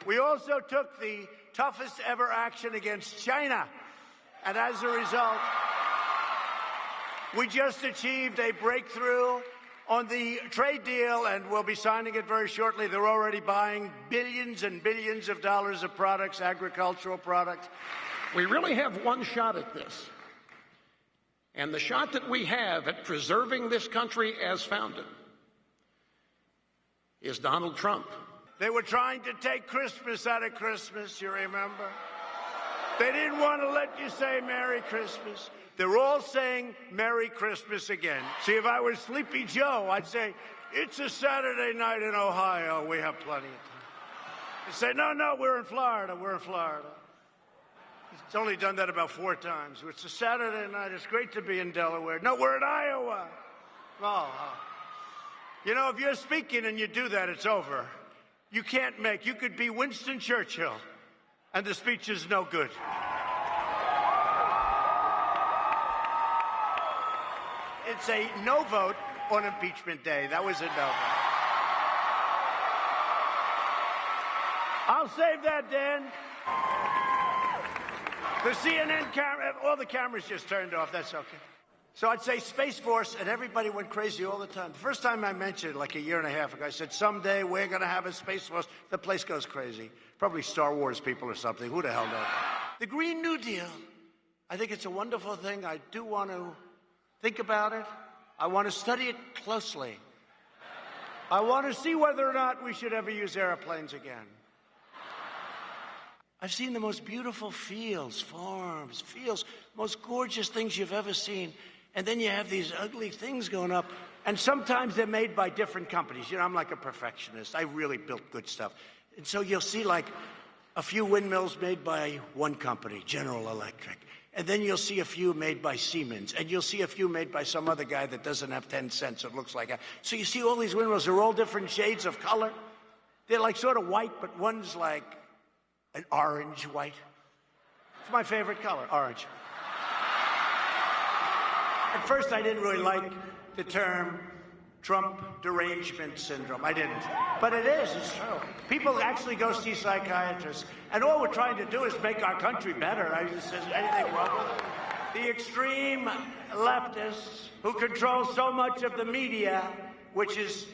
We also took the toughest ever action against China. And as a result, we just achieved a breakthrough on the trade deal, and we'll be signing it very shortly. They're already buying billions and billions of dollars of products, agricultural products. We really have one shot at this. And the shot that we have at preserving this country as founded is Donald Trump. They were trying to take Christmas out of Christmas, you remember? They didn't want to let you say Merry Christmas. They're all saying Merry Christmas again. See, if I was Sleepy Joe, I'd say, it's a Saturday night in Ohio. We have plenty of time. They say, no, we're in Florida. We're in Florida. He's only done that about 4 times. It's a Saturday night. It's great to be in Delaware. No, we're in Iowa. Oh. You know, if you're speaking and you do that, it's over. You can't make. You could be Winston Churchill, and the speech is no good. It's a no vote on impeachment day. That was a no vote. I'll save that, Dan. The CNN camera, all the cameras just turned off. That's okay. So I'd say Space Force, and everybody went crazy all the time. The first time I mentioned it, like a year and a half ago, I said, someday we're going to have a Space Force. The place goes crazy. Probably Star Wars people or something. Who the hell knows? The Green New Deal. I think it's a wonderful thing. I do want to think about it. I want to study it closely. I want to see whether or not we should ever use airplanes again. I've seen the most beautiful fields, farms, fields, most gorgeous things you've ever seen. And then you have these ugly things going up. And sometimes they're made by different companies. You know, I'm like a perfectionist. I really built good stuff. And so you'll see like a few windmills made by one company, General Electric. And then you'll see a few made by Siemens. And you'll see a few made by some other guy that doesn't have 10 cents. It looks like. So you see all these windmills. They're all different shades of color. They're like sort of white, but one's like an orange white. It's my favorite color, orange. At first, I didn't really like the term Trump derangement syndrome. I didn't. But it is. It's true. People actually go see psychiatrists. And all we're trying to do is make our country better. I just says anything wrong with it. The extreme leftists who control so much of the media, which is,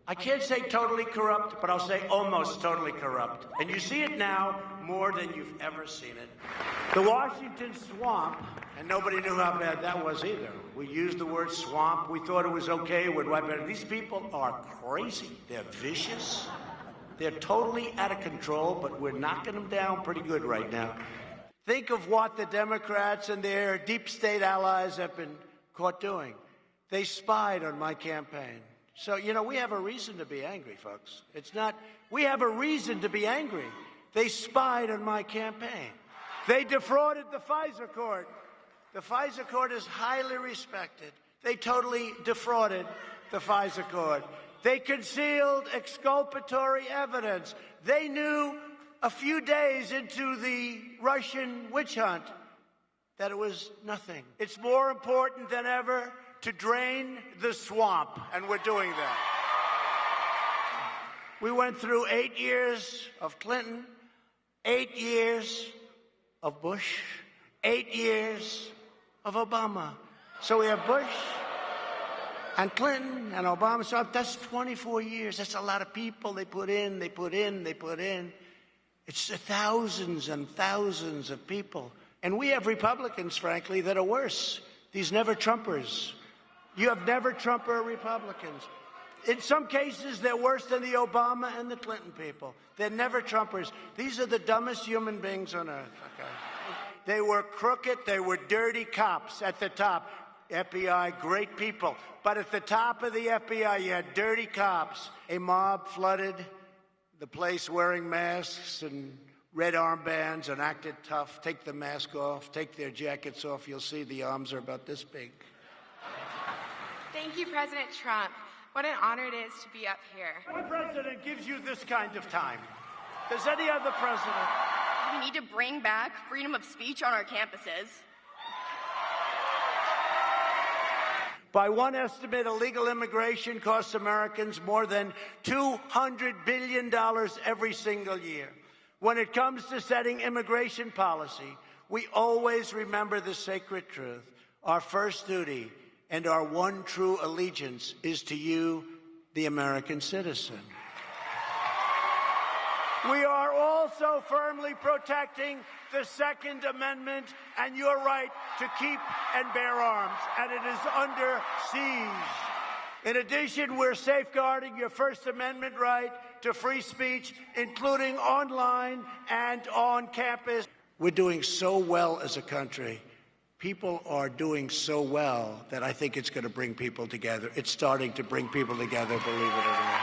I can't say totally corrupt, but I'll say almost totally corrupt. And you see it now more than you've ever seen it. The Washington swamp, and nobody knew how bad that was either. We used the word swamp. We thought it was okay. We'd wipe it. These people are crazy. They're vicious. They're totally out of control, but we're knocking them down pretty good right now. Think of what the Democrats and their deep state allies have been caught doing. They spied on my campaign. So, you know, we have a reason to be angry, folks. It's not, we have a reason to be angry. They spied on my campaign. They defrauded the FISA court. The FISA court is highly respected. They totally defrauded the FISA court. They concealed exculpatory evidence. They knew a few days into the Russian witch hunt that it was nothing. It's more important than ever to drain the swamp, and we're doing that. We went through 8 years of Clinton, 8 years of Bush, 8 years of Obama. So we have Bush and Clinton and Obama. So that's 24 years. That's a lot of people they put in. It's thousands and thousands of people. And we have Republicans, frankly, that are worse. These never-Trumpers. You have never-Trumper Republicans. In some cases, they're worse than the Obama and the Clinton people. They're never-Trumpers. These are the dumbest human beings on earth. Okay? They were crooked. They were dirty cops at the top. FBI, great people. But at the top of the FBI, you had dirty cops. A mob flooded the place wearing masks and red armbands and acted tough. Take the mask off. Take their jackets off. You'll see the arms are about this big. Thank you, President Trump. What an honor it is to be up here. What president gives you this kind of time? Does any other president? We need to bring back freedom of speech on our campuses. By one estimate, illegal immigration costs Americans more than $200 billion every single year. When it comes to setting immigration policy, we always remember the sacred truth. Our first duty and our one true allegiance is to you, the American citizen. We are also firmly protecting the Second Amendment and your right to keep and bear arms, and it is under siege. In addition, we're safeguarding your First Amendment right to free speech, including online and on campus. We're doing so well as a country. People are doing so well that I think it's going to bring people together. It's starting to bring people together, believe it or not.